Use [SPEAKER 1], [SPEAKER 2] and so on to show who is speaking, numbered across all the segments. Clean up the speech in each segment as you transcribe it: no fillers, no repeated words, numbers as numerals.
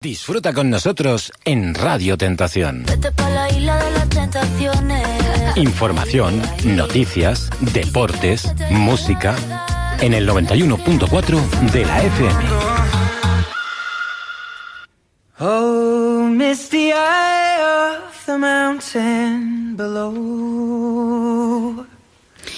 [SPEAKER 1] Disfruta con nosotros en Radio Tentación.
[SPEAKER 2] Vete pa' la isla de las tentaciones.
[SPEAKER 1] Información, noticias, deportes, música, en el 91.4 de la FM.
[SPEAKER 3] Oh, misty eye of the mountain below.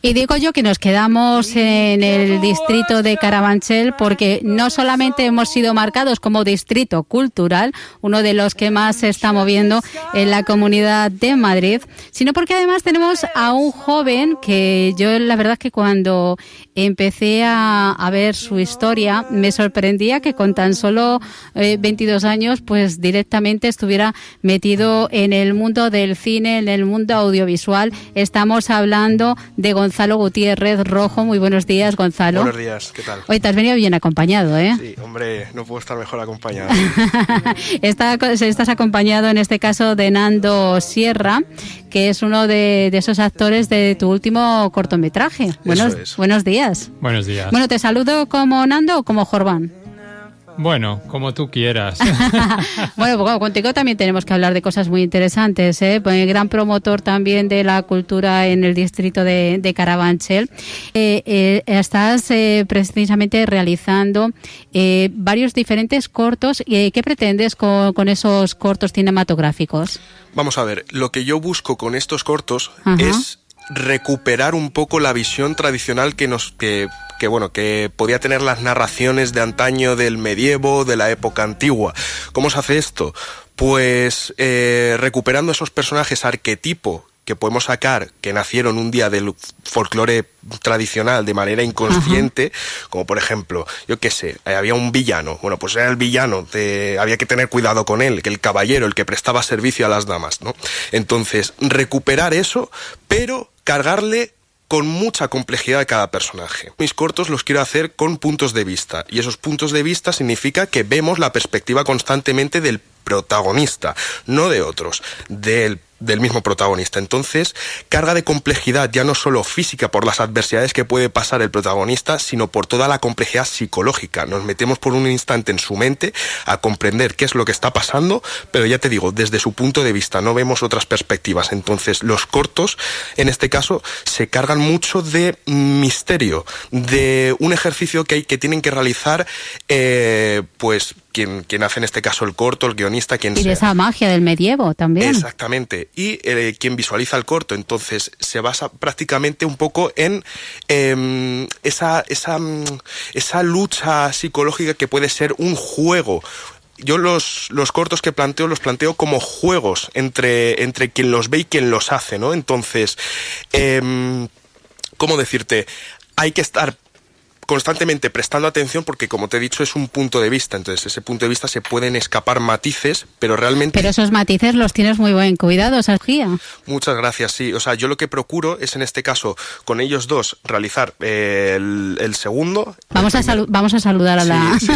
[SPEAKER 4] Y digo yo que nos quedamos en el distrito de Carabanchel porque no solamente hemos sido marcados como distrito cultural, uno de los que más se está moviendo en la Comunidad de Madrid, sino porque además tenemos a un joven que yo la verdad que cuando empecé a ver su historia me sorprendía que con tan solo 22 años pues directamente estuviera metido en el mundo del cine, en el mundo audiovisual. Estamos hablando de Gonzalo Gutiérrez Rojo. Muy buenos días, Gonzalo.
[SPEAKER 5] Buenos días, ¿qué tal?
[SPEAKER 4] Hoy te has venido bien acompañado, ¿eh?
[SPEAKER 5] Sí, hombre, no puedo estar mejor acompañado.
[SPEAKER 4] Estás acompañado en este caso de Nando Sierra, que es uno de esos actores de tu último cortometraje. Buenos días.
[SPEAKER 6] Buenos días.
[SPEAKER 4] Bueno, ¿te saludo como Nando o como Jorván?
[SPEAKER 6] Bueno, como tú quieras.
[SPEAKER 4] Bueno, pues contigo también tenemos que hablar de cosas muy interesantes, ¿eh? Pues, gran promotor también de la cultura en el distrito de Carabanchel. Estás precisamente realizando varios diferentes cortos. ¿Qué pretendes con esos cortos cinematográficos?
[SPEAKER 5] Vamos a ver, lo que yo busco con estos cortos es recuperar un poco la visión tradicional que podía tener las narraciones de antaño, del medievo, de la época antigua. ¿Cómo se hace esto? Pues recuperando esos personajes arquetipo que podemos sacar, que nacieron un día del folclore tradicional de manera inconsciente, como por ejemplo, yo qué sé, había un villano, bueno, pues era el villano, había que tener cuidado con él, que el caballero, el que prestaba servicio a las damas, ¿no? Entonces, recuperar eso, pero cargarle con mucha complejidad de cada personaje. Mis cortos los quiero hacer con puntos de vista, y esos puntos de vista significa que vemos la perspectiva constantemente del protagonista, no de otros, del mismo protagonista. Entonces, carga de complejidad ya no solo física por las adversidades que puede pasar el protagonista, sino por toda la complejidad psicológica. Nos metemos por un instante en su mente a comprender qué es lo que está pasando, pero ya te digo, desde su punto de vista, no vemos otras perspectivas. Entonces, los cortos, en este caso, se cargan mucho de misterio, de un ejercicio que tienen que realizar, pues, quien hace en este caso el corto, el guionista, quien sea.
[SPEAKER 4] Y de esa magia del medievo también.
[SPEAKER 5] Exactamente. Y quien visualiza el corto. Entonces se basa prácticamente un poco en esa lucha psicológica que puede ser un juego. Yo los cortos que planteo los planteo como juegos entre quien los ve y quien los hace, ¿no? Entonces, ¿cómo decirte? Hay que estar constantemente prestando atención porque, como te he dicho, es un punto de vista. Entonces, ese punto de vista se pueden escapar matices, pero realmente...
[SPEAKER 4] Pero esos matices los tienes muy buen cuidado, Sergio.
[SPEAKER 5] Muchas gracias, sí. O sea, yo lo que procuro es, en este caso, con ellos dos, realizar el segundo.
[SPEAKER 4] Vamos a saludar a la...
[SPEAKER 5] Sí.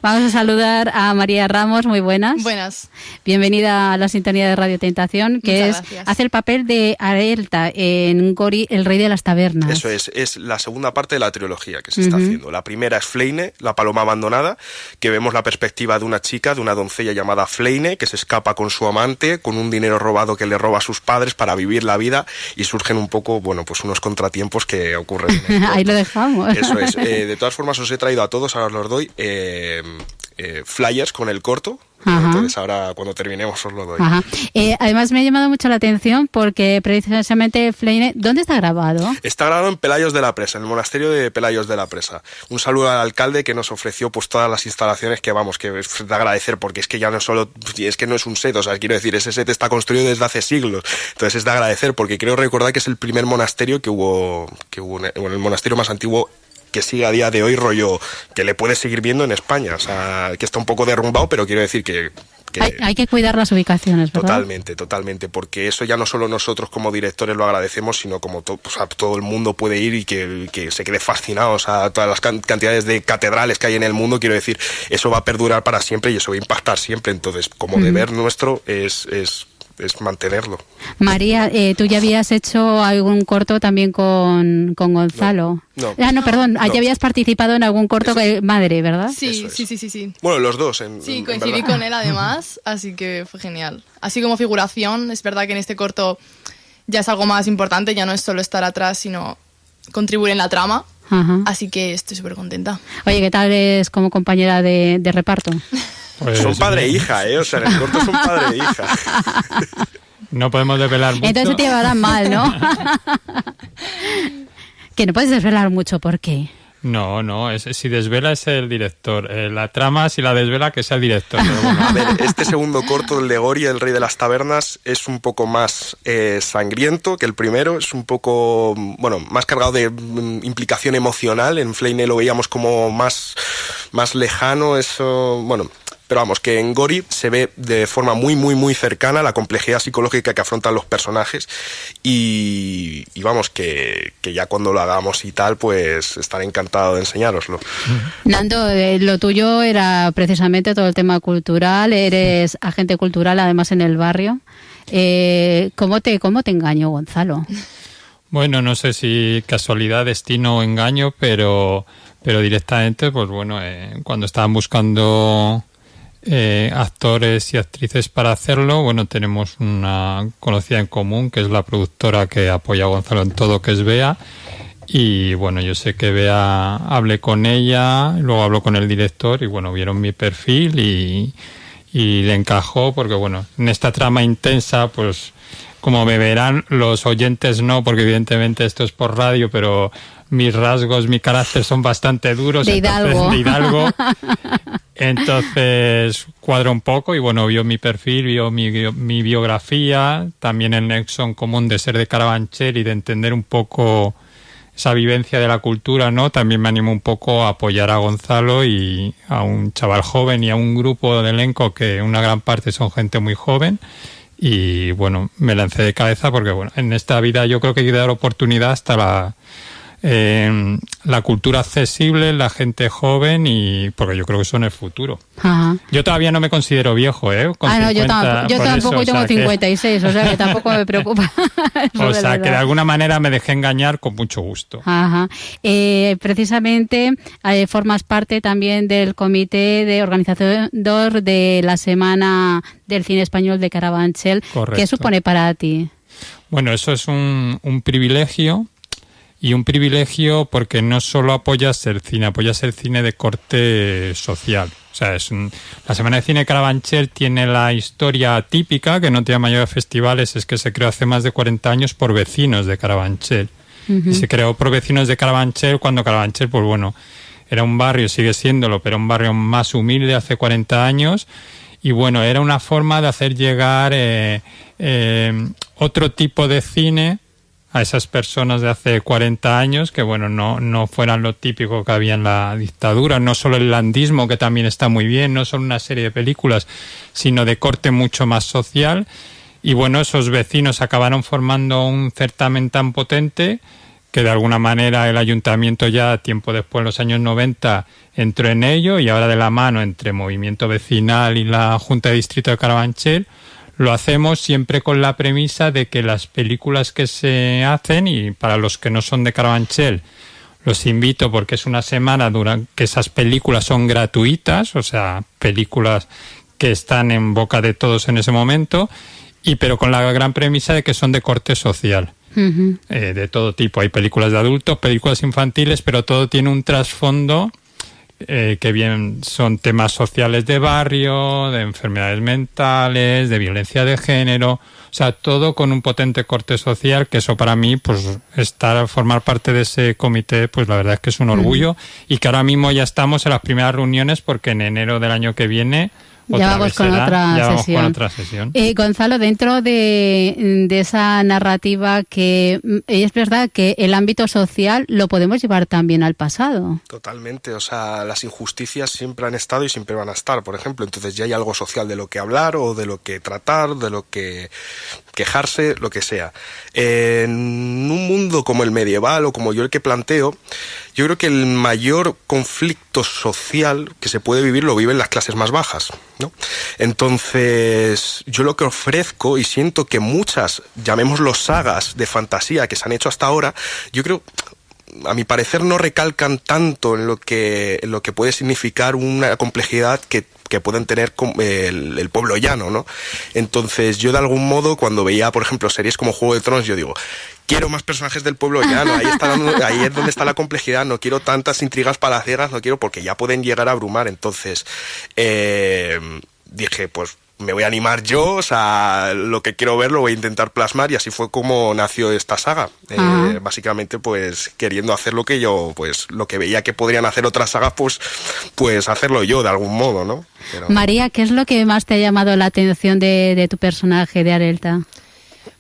[SPEAKER 4] Vamos a saludar a María Ramos, muy buenas.
[SPEAKER 7] Buenas.
[SPEAKER 4] Bienvenida a la sintonía de Radio Tentación, que hace el papel de Arelta en Gori, el rey de las tabernas.
[SPEAKER 5] Eso es la segunda parte de la trilogía que se está haciendo. La primera es Fleine, la paloma abandonada, que vemos la perspectiva de una chica, de una doncella llamada Fleine, que se escapa con su amante, con un dinero robado que le roba a sus padres para vivir la vida, y surgen un poco, bueno, pues unos contratiempos que ocurren.
[SPEAKER 4] Ahí lo dejamos.
[SPEAKER 5] Eso es. De todas formas, os he traído a todos, ahora os los doy, flyers con el corto. Entonces ahora cuando terminemos os lo doy.
[SPEAKER 4] Además me ha llamado mucho la atención porque precisamente Fleine, ¿dónde está grabado?
[SPEAKER 5] Está grabado en Pelayos de la Presa, en el monasterio de Pelayos de la Presa. Un saludo al alcalde que nos ofreció pues todas las instalaciones que es de agradecer, porque es que ya no solo, es que no es un set, o sea, quiero decir, ese set está construido desde hace siglos. Entonces es de agradecer porque creo recordar que es el primer monasterio que hubo el monasterio más antiguo que sigue a día de hoy, rollo, que le puedes seguir viendo en España. O sea, que está un poco derrumbado, pero quiero decir que
[SPEAKER 4] hay que cuidar las ubicaciones, ¿verdad?
[SPEAKER 5] Totalmente, porque eso ya no solo nosotros como directores lo agradecemos, sino como todo el mundo puede ir y que se quede fascinado. O sea, todas las cantidades de catedrales que hay en el mundo, quiero decir, eso va a perdurar para siempre y eso va a impactar siempre. Entonces, como deber nuestro es es mantenerlo.
[SPEAKER 4] María, tú ya habías hecho algún corto también con Gonzalo.
[SPEAKER 5] No.
[SPEAKER 4] Perdón, ya habías participado en algún corto con Madre, ¿verdad?
[SPEAKER 7] Sí.
[SPEAKER 5] Bueno, los dos.
[SPEAKER 7] Sí, coincidí con él además, así que fue genial. Así como figuración, es verdad que en este corto ya es algo más importante, ya no es solo estar atrás, sino contribuir en la trama.
[SPEAKER 4] Ajá.
[SPEAKER 7] Así que estoy súper contenta.
[SPEAKER 4] Oye, ¿qué tal es como compañera de reparto?
[SPEAKER 5] Pues son padre e hija, o sea, en el corto son padre e hija.
[SPEAKER 6] No podemos desvelar mucho.
[SPEAKER 4] Entonces te llevarán mal, ¿no? Que no puedes desvelar mucho, ¿por qué?
[SPEAKER 6] No, si desvela es el director. La trama, si la desvela, que sea el director. Pero bueno.
[SPEAKER 5] A ver, este segundo corto, el de Gori, el rey de las tabernas, es un poco más sangriento que el primero. Es un poco, más cargado de implicación emocional. En Fleine lo veíamos como más lejano, eso, Pero vamos, que en Gori se ve de forma muy, muy, muy cercana la complejidad psicológica que afrontan los personajes y vamos, que ya cuando lo hagamos y tal, pues estaré encantado de enseñároslo.
[SPEAKER 4] Nando, lo tuyo era precisamente todo el tema cultural, eres agente cultural además en el barrio. ¿Cómo te engañó Gonzalo?
[SPEAKER 6] Bueno, no sé si casualidad, destino o engaño, pero directamente, pues cuando estaban buscando actores y actrices para hacerlo, tenemos una conocida en común que es la productora que apoya a Gonzalo en todo, que es Bea, y yo sé que Bea, hablé con ella, luego habló con el director y vieron mi perfil y le encajó porque en esta trama intensa, pues como me verán los oyentes no, porque evidentemente esto es por radio, pero mis rasgos, mi carácter son bastante duros.
[SPEAKER 4] De Hidalgo.
[SPEAKER 6] Entonces cuadra un poco y vio mi perfil, vio mi biografía, también el nexo en común de ser de Carabanchel y de entender un poco esa vivencia de la cultura, ¿no? También me animó un poco a apoyar a Gonzalo y a un chaval joven y a un grupo de elenco que una gran parte son gente muy joven. Y me lancé de cabeza porque en esta vida yo creo que hay que dar oportunidad hasta la cultura accesible, la gente joven, y porque yo creo que son el futuro.
[SPEAKER 4] Ajá.
[SPEAKER 6] Yo todavía no me considero viejo, con 50,
[SPEAKER 4] yo tampoco tengo 56, o sea que tampoco me preocupa.
[SPEAKER 6] O sea que de alguna manera me dejé engañar con mucho gusto.
[SPEAKER 4] Ajá. Precisamente formas parte también del comité de organizador de la Semana del Cine Español de Carabanchel.
[SPEAKER 6] Correcto.
[SPEAKER 4] ¿Qué supone para ti?
[SPEAKER 6] Eso es un privilegio. Y un privilegio porque no solo apoyas el cine de corte social. O sea, la Semana de Cine de Carabanchel tiene la historia típica, que no tiene mayores festivales, es que se creó hace más de 40 años por vecinos de Carabanchel. Uh-huh. Y se creó por vecinos de Carabanchel cuando Carabanchel, era un barrio, sigue siéndolo, pero un barrio más humilde hace 40 años. Y era una forma de hacer llegar otro tipo de cine a esas personas de hace 40 años que, no fueran lo típico que había en la dictadura, no solo el landismo, que también está muy bien, no solo una serie de películas, sino de corte mucho más social. Y, esos vecinos acabaron formando un certamen tan potente que, de alguna manera, el ayuntamiento ya, tiempo después, en los años 90, entró en ello y ahora de la mano entre Movimiento Vecinal y la Junta de Distrito de Carabanchel, lo hacemos siempre con la premisa de que las películas que se hacen, y para los que no son de Carabanchel, los invito porque es una semana que esas películas son gratuitas, o sea, películas que están en boca de todos en ese momento, pero con la gran premisa de que son de corte social. Uh-huh. De todo tipo. Hay películas de adultos, películas infantiles, pero todo tiene un trasfondo que bien son temas sociales de barrio, de enfermedades mentales, de violencia de género, o sea, todo con un potente corte social, que eso para mí, pues formar parte de ese comité, pues la verdad es que es un orgullo, y que ahora mismo ya estamos en las primeras reuniones porque en enero del año que viene
[SPEAKER 4] Ya vamos con otra sesión. Gonzalo, dentro de esa narrativa, que es verdad que el ámbito social lo podemos llevar también al pasado.
[SPEAKER 5] Totalmente, o sea, las injusticias siempre han estado y siempre van a estar, por ejemplo, entonces ya hay algo social de lo que hablar o de lo que tratar, de lo que quejarse, lo que sea. En un mundo como el medieval o como yo el que planteo, yo creo que el mayor conflicto aspecto social que se puede vivir lo viven las clases más bajas, ¿no? Entonces, yo lo que ofrezco, y siento que muchas, llamémoslo sagas de fantasía que se han hecho hasta ahora, yo creo, a mi parecer, no recalcan tanto en lo que puede significar una complejidad que pueden tener el pueblo llano, ¿no? Entonces, yo de algún modo, cuando veía, por ejemplo, series como Juego de Tronos, yo digo, quiero más personajes del pueblo llano, ahí es donde está la complejidad, no quiero tantas intrigas palaciegas, no quiero, porque ya pueden llegar a abrumar. Entonces, dije, pues me voy a animar yo, o sea, lo que quiero ver lo voy a intentar plasmar, y así fue como nació esta saga. Básicamente, pues, queriendo hacer lo que yo, pues, lo que veía que podrían hacer otras sagas, pues hacerlo yo de algún modo, ¿no? Pero...
[SPEAKER 4] María, ¿qué es lo que más te ha llamado la atención de tu personaje, de Arelta?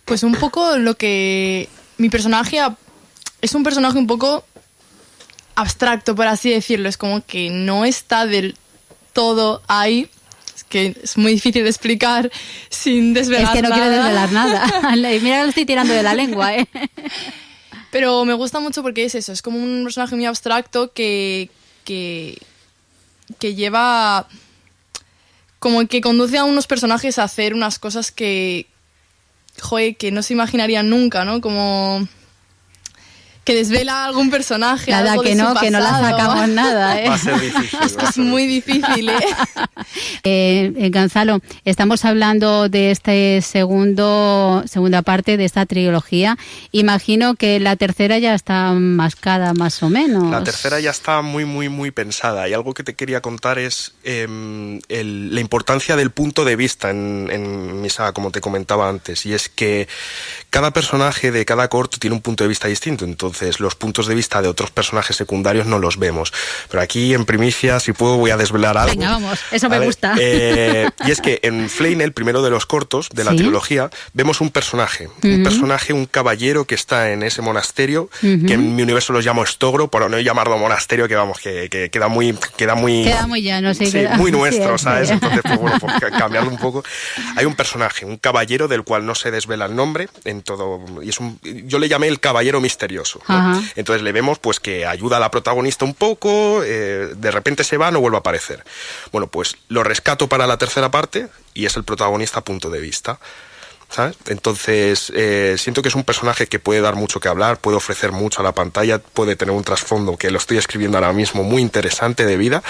[SPEAKER 7] Pues un poco lo que... Mi personaje es un personaje un poco abstracto, por así decirlo. Es como que no está del todo ahí. Es que es muy difícil de explicar sin desvelar nada.
[SPEAKER 4] Es que no quiero desvelar nada. Mira que lo estoy tirando de la lengua, ¿eh?
[SPEAKER 7] Pero me gusta mucho porque es eso. Es como un personaje muy abstracto que lleva... Como que conduce a unos personajes a hacer unas cosas que no se imaginarían nunca, ¿no? Como que desvela a algún personaje.
[SPEAKER 4] Nada,
[SPEAKER 7] algo
[SPEAKER 4] que no
[SPEAKER 7] pasado.
[SPEAKER 4] la sacamos nada, ¿eh?
[SPEAKER 5] Va a ser difícil.
[SPEAKER 7] Es muy difícil, ¿eh?
[SPEAKER 4] Gonzalo, estamos hablando de segunda parte de esta trilogía. Imagino que la tercera ya está mascada más o menos.
[SPEAKER 5] La tercera ya está muy, muy, muy pensada. Y algo que te quería contar es la importancia del punto de vista en mi saga, como te comentaba antes. Y es que cada personaje de cada corto tiene un punto de vista distinto. Entonces, los puntos de vista de otros personajes secundarios no los vemos. Pero aquí, en primicia, si puedo, voy a desvelar algo.
[SPEAKER 4] Venga, vamos, eso me gusta.
[SPEAKER 5] Y es que en Flame, el primero de los cortos de la trilogía, vemos un personaje, un caballero que está en ese monasterio, que en mi universo los llamo Estogro, por no llamarlo monasterio, que vamos, que queda muy
[SPEAKER 4] llano, sí,
[SPEAKER 5] muy nuestro,
[SPEAKER 4] sí,
[SPEAKER 5] ¿sabes?
[SPEAKER 4] Sí.
[SPEAKER 5] Entonces, pues bueno, por cambiarlo un poco. Hay un personaje, un caballero del cual no se desvela el nombre en todo, y yo le llamé el caballero misterioso, ¿no? Entonces le vemos pues que ayuda a la protagonista un poco, de repente se va, no vuelve a aparecer. Bueno, pues lo rescato para la tercera parte y es el protagonista a punto de vista, ¿sabes? Entonces siento que es un personaje que puede dar mucho que hablar, puede ofrecer mucho a la pantalla, puede tener un trasfondo que lo estoy escribiendo ahora mismo muy interesante de vida,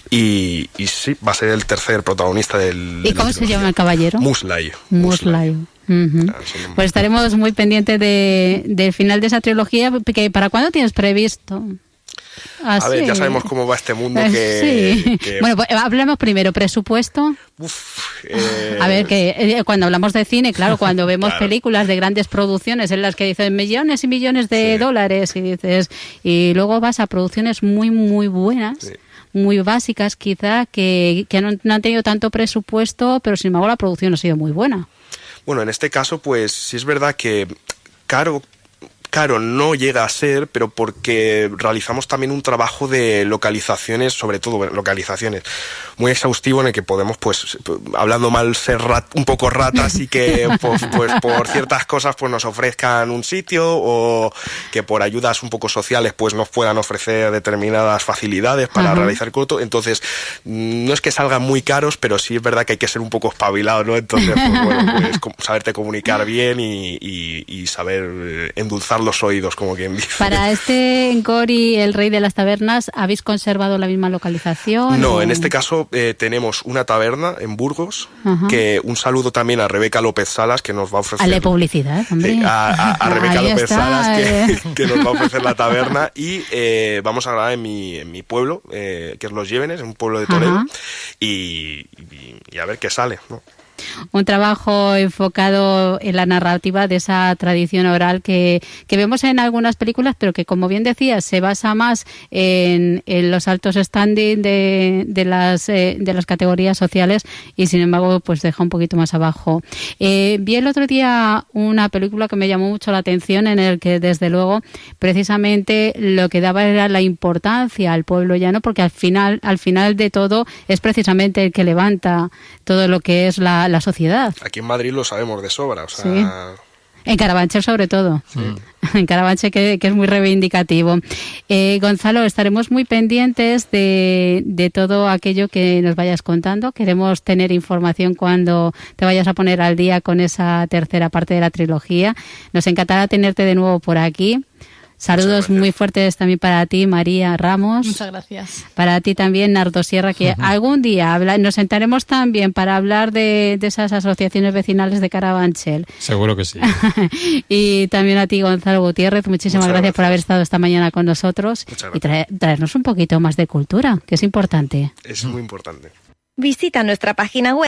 [SPEAKER 5] y sí, va a ser el tercer protagonista del...
[SPEAKER 4] ¿Y cómo se llama el caballero?
[SPEAKER 5] Muslay.
[SPEAKER 4] Pues estaremos muy pendientes del final de esa trilogía. ¿Para cuándo tienes previsto?
[SPEAKER 5] A ver, ya sabemos cómo va este mundo
[SPEAKER 4] Bueno, pues hablemos primero, presupuesto. A ver, que cuando hablamos de cine, claro, cuando vemos películas de grandes producciones en las que dicen millones y millones de dólares y luego vas a producciones muy, muy buenas, muy básicas quizá, que no han tenido tanto presupuesto, pero sin embargo la producción ha sido muy buena.
[SPEAKER 5] Bueno, en este caso, pues sí es verdad que caro no llega a ser, pero porque realizamos también un trabajo de localizaciones, sobre todo localizaciones, muy exhaustivo, en el que podemos, pues, hablando mal, ser un poco ratas y que pues por ciertas cosas pues nos ofrezcan un sitio, o que por ayudas un poco sociales pues nos puedan ofrecer determinadas facilidades para realizar el corto. Entonces, no es que salgan muy caros, pero sí es verdad que hay que ser un poco espabilado, ¿no? Entonces, pues bueno, pues saberte comunicar bien y saber endulzar los oídos, como quien dice.
[SPEAKER 4] Para este Gori, el rey de las tabernas, ¿habéis conservado la misma localización?
[SPEAKER 5] No, en este caso tenemos una taberna en Burgos, que un saludo también a Rebeca López Salas, que nos va a ofrecer...
[SPEAKER 4] Hazle publicidad, hombre.
[SPEAKER 5] A Rebeca López Salas, que nos va a ofrecer la taberna, y vamos a grabar en mi pueblo, que es Los Llévenes, un pueblo de Toledo, y a ver qué sale, ¿no?
[SPEAKER 4] Un trabajo enfocado en la narrativa de esa tradición oral que vemos en algunas películas, pero que, como bien decías, se basa más en los altos standing de las categorías sociales, y sin embargo pues deja un poquito más abajo. Vi el otro día una película que me llamó mucho la atención, en el que desde luego precisamente lo que daba era la importancia al pueblo llano, porque al final de todo es precisamente el que levanta todo lo que es la sociedad.
[SPEAKER 5] Aquí en Madrid lo sabemos de sobra, o sea...
[SPEAKER 4] En Carabanchel sobre todo. Sí. En Carabanchel que es muy reivindicativo. Gonzalo, estaremos muy pendientes de todo aquello que nos vayas contando. Queremos tener información cuando te vayas a poner al día con esa tercera parte de la trilogía. Nos encantará tenerte de nuevo por aquí. Saludos muy fuertes también para ti, María Ramos.
[SPEAKER 7] Muchas gracias.
[SPEAKER 4] Para ti también, Nardo Sierra, que algún día nos sentaremos también para hablar de esas asociaciones vecinales de Carabanchel.
[SPEAKER 6] Seguro que sí.
[SPEAKER 4] Y también a ti, Gonzalo Gutiérrez. Muchísimas gracias por haber estado esta mañana con nosotros y traernos un poquito más de cultura, que es importante.
[SPEAKER 5] Es muy importante.
[SPEAKER 8] Visita nuestra página web